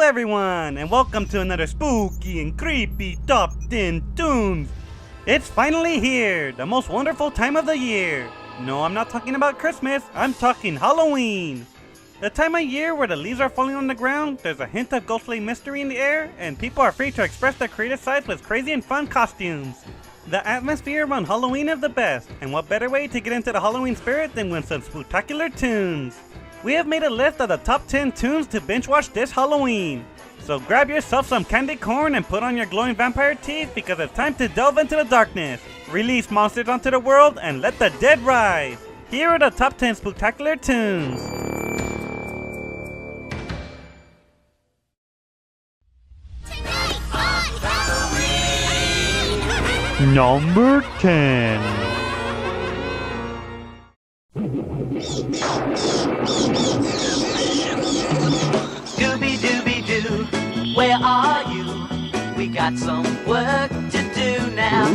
everyone, and welcome to another spooky and creepy Top 10 Toons. It's finally here, the most wonderful time of the year. No, I'm not talking about Christmas, I'm talking Halloween. The time of year where the leaves are falling on the ground, there's a hint of ghostly mystery in the air, and people are free to express their creative sides with crazy and fun costumes. The atmosphere around Halloween is the best, and what better way to get into the Halloween spirit than with some Spooktacular Tunes. We have made a list of the top 10 tunes to binge watch this Halloween. So grab yourself some candy corn and put on your glowing vampire teeth because it's time to delve into the darkness, release monsters onto the world, and let the dead rise. Here are the top 10 Spooktacular Tunes. Number 10. Scooby-Dooby-Doo, where are you? We got some work to do now.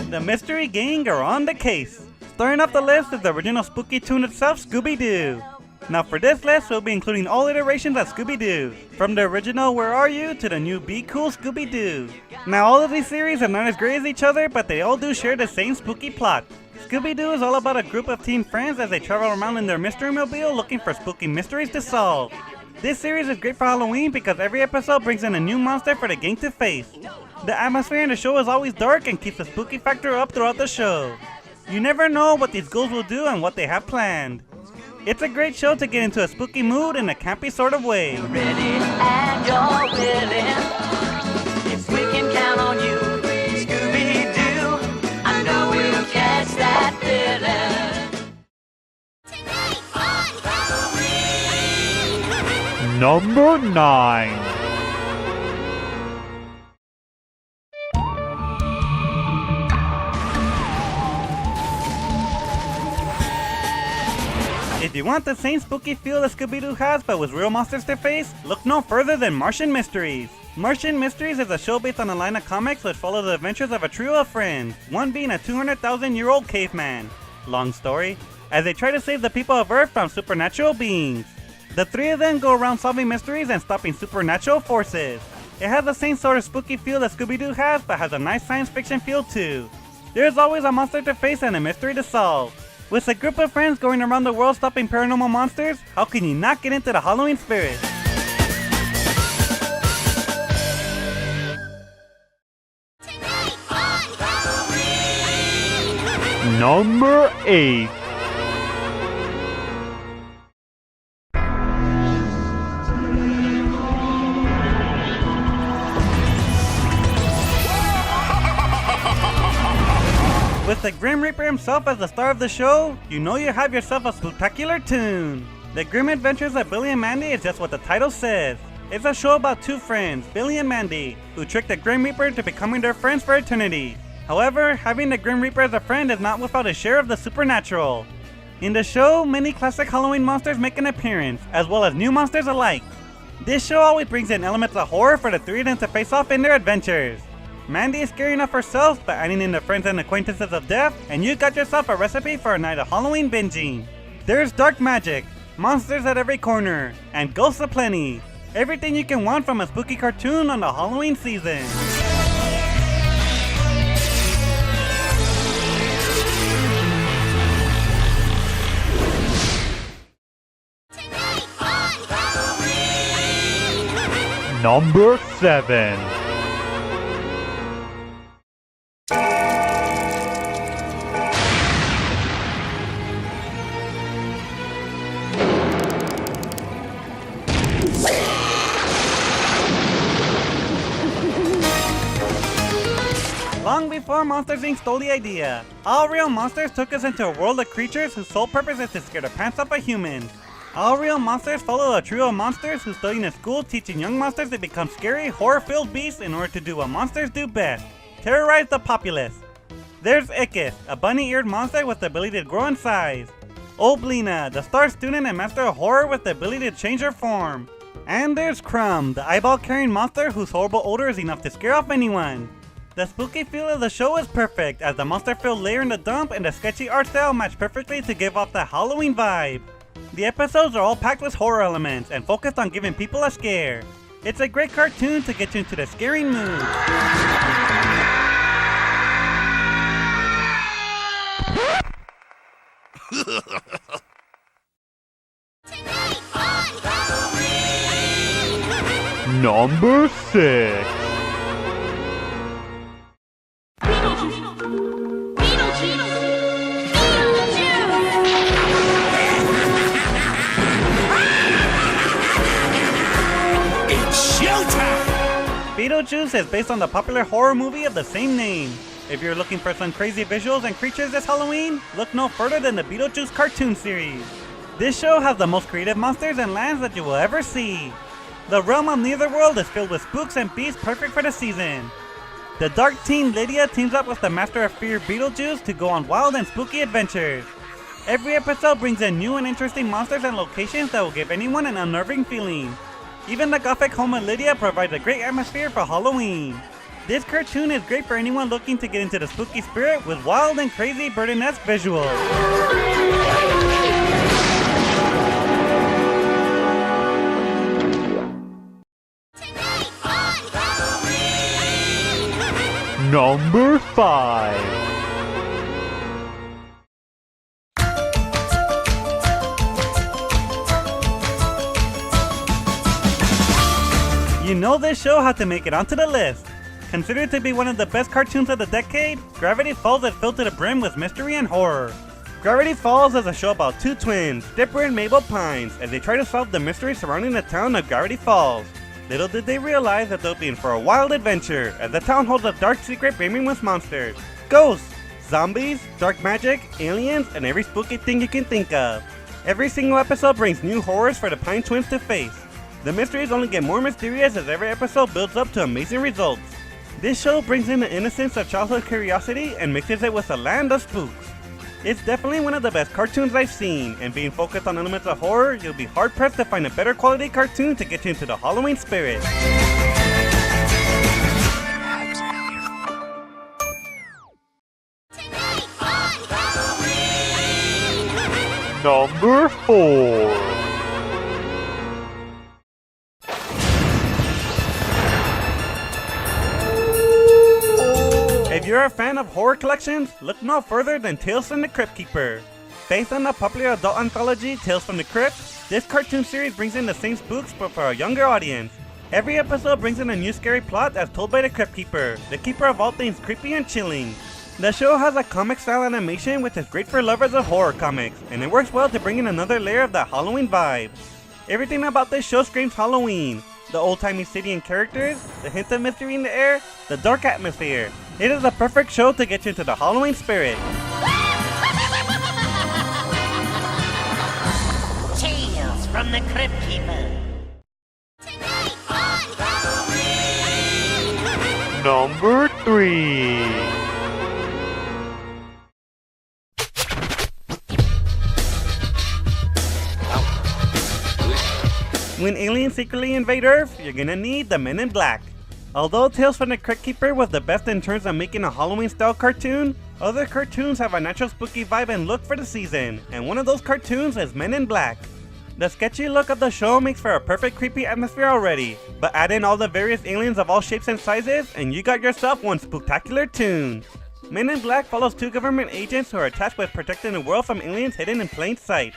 The mystery gang are on the case. Starting off the list is the original spooky tune itself, Scooby-Doo. Now for this list, we'll be including all iterations of Scooby-Doo, from the original Where Are You to the new Be Cool Scooby-Doo. Now all of these series are not as great as each other, but they all do share the same spooky plot. Scooby-Doo is all about a group of teen friends as they travel around in their mystery mobile looking for spooky mysteries to solve. This series is great for Halloween because every episode brings in a new monster for the gang to face. The atmosphere in the show is always dark and keeps the spooky factor up throughout the show. You never know what these ghouls will do and what they have planned. It's a great show to get into a spooky mood in a campy sort of way. You're ready and you're willing. If we can count on you, Scooby-Doo, I know we'll catch that feeling. Tonight on Halloween. Number 9. If you want the same spooky feel that Scooby-Doo has but with real monsters to face, look no further than Martian Mysteries. Martian Mysteries is a show based on a line of comics which follow the adventures of a trio of friends, one being a 200,000-year-old caveman. Long story, as they try to save the people of Earth from supernatural beings. The three of them go around solving mysteries and stopping supernatural forces. It has the same sort of spooky feel that Scooby-Doo has, but has a nice science fiction feel too. There's always a monster to face and a mystery to solve. With a group of friends going around the world stopping paranormal monsters, how can you not get into the Halloween spirit? Tonight on Halloween. Number 8. With the Grim Reaper himself as the star of the show, you know you have yourself a spectacular tune. The Grim Adventures of Billy and Mandy is just what the title says. It's a show about two friends, Billy and Mandy, who tricked the Grim Reaper into becoming their friends for eternity. However, having the Grim Reaper as a friend is not without a share of the supernatural. In the show, many classic Halloween monsters make an appearance, as well as new monsters alike. This show always brings in elements of horror for the three of them to face off in their adventures. Mandy is scary enough herself, but adding in the friends and acquaintances of death, and you got yourself a recipe for a night of Halloween binging. There's dark magic, monsters at every corner, and ghosts aplenty. Everything you can want from a spooky cartoon on the Halloween season. Tonight on Halloween. Number 7. Long before Monsters Inc. stole the idea, All Real Monsters took us into a world of creatures whose sole purpose is to scare the pants off of humans. All Real Monsters follow a trio of monsters who study in a school teaching young monsters to become scary, horror-filled beasts in order to do what monsters do best, terrorize the populace. There's Ickis, a bunny-eared monster with the ability to grow in size. Oblina, the star student and master of horror with the ability to change her form. And there's Crumb, the eyeball-carrying monster whose horrible odor is enough to scare off anyone. The spooky feel of the show is perfect, as the monster-filled lair in the dump and the sketchy art style match perfectly to give off the Halloween vibe. The episodes are all packed with horror elements and focused on giving people a scare. It's a great cartoon to get you into the scary mood. Number 6. Beetlejuice is based on the popular horror movie of the same name. If you're looking for some crazy visuals and creatures this Halloween, look no further than the Beetlejuice cartoon series. This show has the most creative monsters and lands that you will ever see. The realm of Netherworld is filled with spooks and beasts perfect for the season. The dark teen Lydia teams up with the Master of Fear Beetlejuice to go on wild and spooky adventures. Every episode brings in new and interesting monsters and locations that will give anyone an unnerving feeling. Even the gothic home of Lydia provides a great atmosphere for Halloween. This cartoon is great for anyone looking to get into the spooky spirit with wild and crazy Burton-esque visuals. Number 5. You know this show had to make it onto the list. Considered to be one of the best cartoons of the decade, Gravity Falls is filled to the brim with mystery and horror. Gravity Falls is a show about two twins, Dipper and Mabel Pines, as they try to solve the mystery surrounding the town of Gravity Falls. Little did they realize that they'll be in for a wild adventure, as the town holds a dark secret brimming with monsters, ghosts, zombies, dark magic, aliens, and every spooky thing you can think of. Every single episode brings new horrors for the Pine twins to face. The mysteries only get more mysterious as every episode builds up to amazing results. This show brings in the innocence of childhood curiosity and mixes it with a land of spooks. It's definitely one of the best cartoons I've seen, and being focused on elements of horror, you'll be hard pressed to find a better quality cartoon to get you into the Halloween spirit. Number 4. If you're a fan of horror collections, look no further than Tales from the Crypt Keeper. Based on the popular adult anthology Tales from the Crypt, this cartoon series brings in the same spooks but for a younger audience. Every episode brings in a new scary plot as told by the Crypt Keeper, the keeper of all things creepy and chilling. The show has a comic-style animation which is great for lovers of horror comics, and it works well to bring in another layer of that Halloween vibe. Everything about this show screams Halloween. The old-timey city and characters, the hint of mystery in the air, the dark atmosphere. It is a perfect show to get you into the Halloween spirit. Tales from the Crypt Keeper. Number 3. When aliens secretly invade Earth, you're gonna need the Men in Black. Although Tales from the Crypt Keeper was the best in terms of making a Halloween-style cartoon, other cartoons have a natural spooky vibe and look for the season, and one of those cartoons is Men in Black. The sketchy look of the show makes for a perfect creepy atmosphere already, but add in all the various aliens of all shapes and sizes, and you got yourself one Spooktacular Toons. Men in Black follows two government agents who are tasked with protecting the world from aliens hidden in plain sight.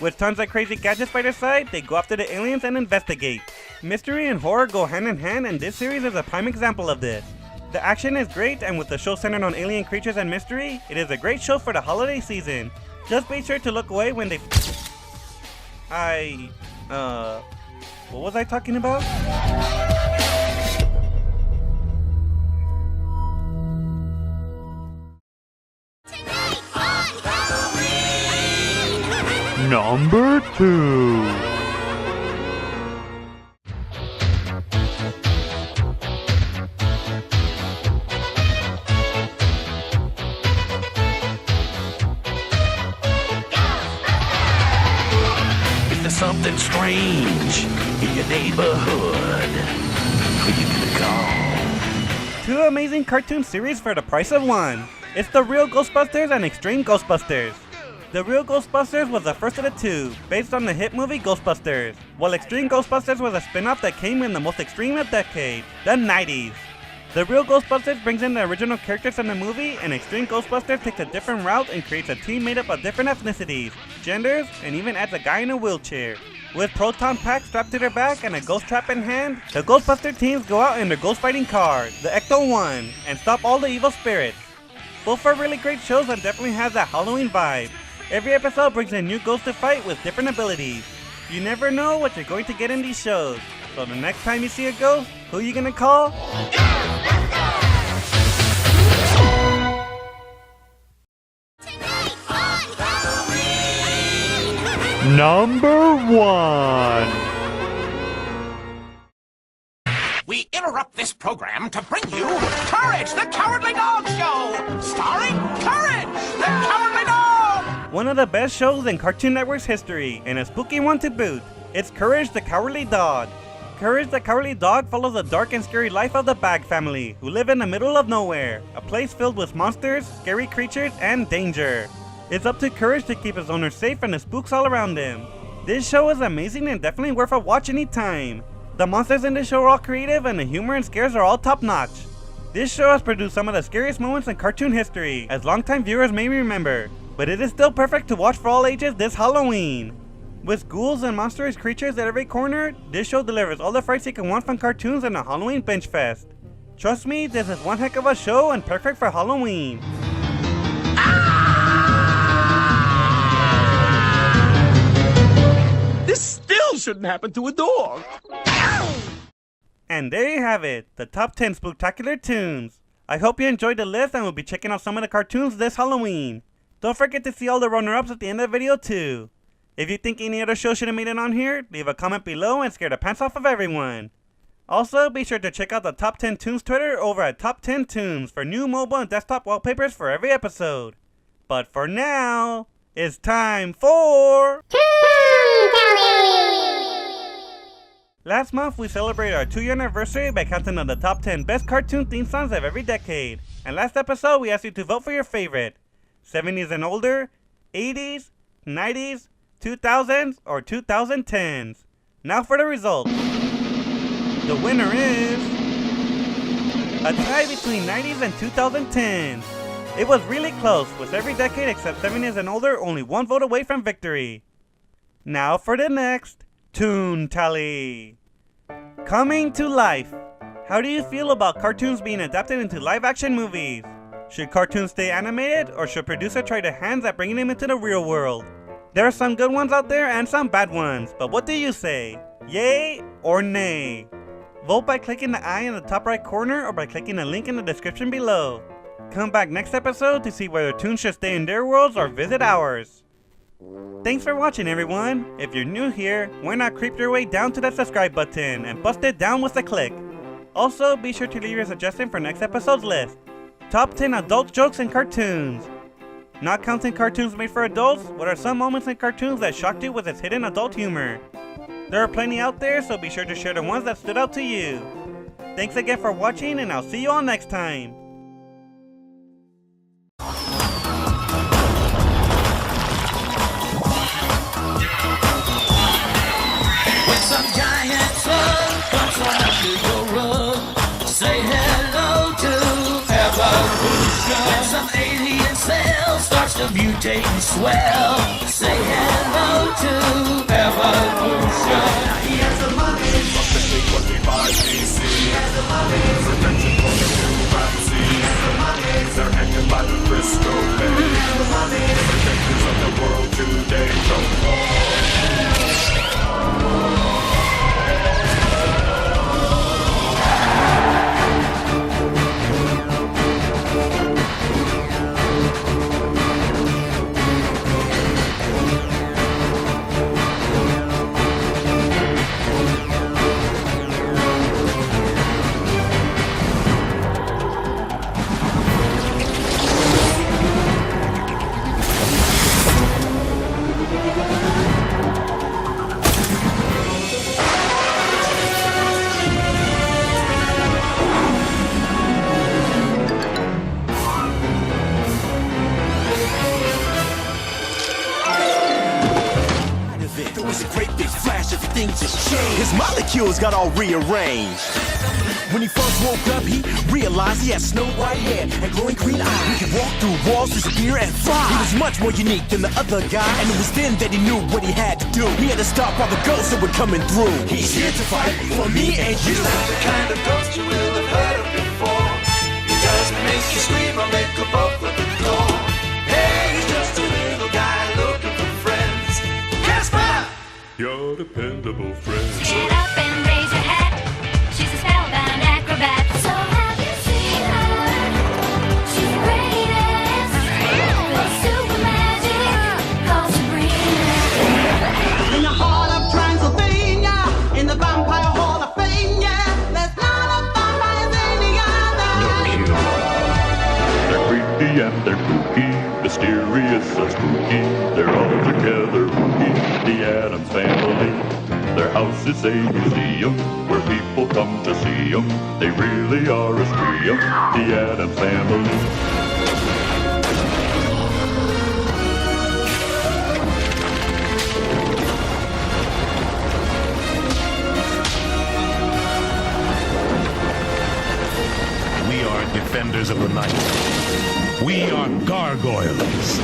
With tons of crazy gadgets by their side, they go after the aliens and investigate. Mystery and horror go hand in hand, and this series is a prime example of this. The action is great, and with the show centered on alien creatures and mystery, it is a great show for the holiday season. Just be sure to look away when they... what was I talking about? Number 2. If there's something strange in your neighborhood, who you gonna call? Two amazing cartoon series for the price of one. It's the Real Ghostbusters and Extreme Ghostbusters. The Real Ghostbusters was the first of the two, based on the hit movie Ghostbusters, while Extreme Ghostbusters was a spin-off that came in the most extreme of decades, the 90s. The Real Ghostbusters brings in the original characters from the movie, and Extreme Ghostbusters takes a different route and creates a team made up of different ethnicities, genders, and even adds a guy in a wheelchair. With proton packs strapped to their back and a ghost trap in hand, the Ghostbuster teams go out in their ghost fighting car, the Ecto-1, and stop all the evil spirits. Both are really great shows and definitely has that Halloween vibe. Every episode brings a new ghost to fight with different abilities. You never know what you're going to get in these shows. So the next time you see a ghost, who are you gonna call? Number 1. We interrupt this program to bring you Courage, the Cowardly Dog Show, starring Courage, the Cowardly Dog! One of the best shows in Cartoon Network's history, and a spooky one to boot. It's Courage, the Cowardly Dog. Courage, the Cowardly Dog follows the dark and scary life of the Bag family, who live in the middle of nowhere, a place filled with monsters, scary creatures, and danger. It's up to Courage to keep his owner safe and the spooks all around him. This show is amazing and definitely worth a watch anytime. The monsters in this show are all creative and the humor and scares are all top notch. This show has produced some of the scariest moments in cartoon history, as longtime viewers may remember, but it is still perfect to watch for all ages this Halloween. With ghouls and monstrous creatures at every corner, this show delivers all the frights you can want from cartoons and a Halloween bench fest. Trust me, this is one heck of a show and perfect for Halloween. This still shouldn't happen to a dog. And there you have it, the top 10 Spooktacular Toons. I hope you enjoyed the list and will be checking out some of the cartoons this Halloween. Don't forget to see all the runner-ups at the end of the video too. If you think any other show should have made it on here, leave a comment below and scare the pants off of everyone. Also, be sure to check out the Top 10 Toons Twitter over at TopTenToons for new mobile and desktop wallpapers for every episode. But for now, it's time for... Last month, we celebrated our 2-year anniversary by counting on the top 10 best cartoon theme songs of every decade. And last episode, we asked you to vote for your favorite. 70s and older, 80s, 90s, 2000s, or 2010s. Now for the results. The winner is... a tie between 90s and 2010s. It was really close, with every decade except 70s and older only one vote away from victory. Now for the next Toon Tally. Coming to life. How do you feel about cartoons being adapted into live-action movies? Should cartoons stay animated, or should producers try their hands at bringing them into the real world? There are some good ones out there and some bad ones, but what do you say? Yay or nay? Vote by clicking the I in the top right corner or by clicking the link in the description below. Come back next episode to see whether Toons should stay in their worlds or visit ours. Thanks for watching, everyone. If you're new here, why not creep your way down to that subscribe button and bust it down with a click. Also, be sure to leave your suggestion for next episode's list. Top 10 adult jokes in cartoons. Not counting cartoons made for adults, what are some moments in cartoons that shocked you with its hidden adult humor? There are plenty out there, so be sure to share the ones that stood out to you. Thanks again for watching, and I'll see you all next time. Some giant slug comes on under your rug. Say hello to evolution. When some alien cell starts to mutate and swell. Say hello to evolution. Now he has the money. He has the money. Protection from the new vaccine. He has the money. They're hanging by the Frisco Bay. He has the money. Protectors of the world today. Come on. molecules got all rearranged. When he first woke up, he realized he had snow white hair and glowing green eyes. He could walk through walls, disappear, and fly. He was much more unique than the other guy, and it was then that he knew what he had to do. He had to stop all the ghosts that were coming through. He's here to fight for me and you. He's not the kind of ghost you will have heard of before. He doesn't make you scream or make a bolt for the door. Hey, he's just a little guy looking for friends. Casper! Your dependable friend. Get up and raise your hat. She's a spellbound acrobat. So have you seen her? She's the greatest. The super magic called Sabrina. In the heart of Transylvania, in the Vampire Hall of Fame, yeah, there's not a vampire than the other. They're creepy and they're kooky, mysterious and spooky. They're all together spooky. The Addams Family. Their house is a museum where people come to see them. They really are a trio. The Addams Family. We are defenders of the night. We are gargoyles.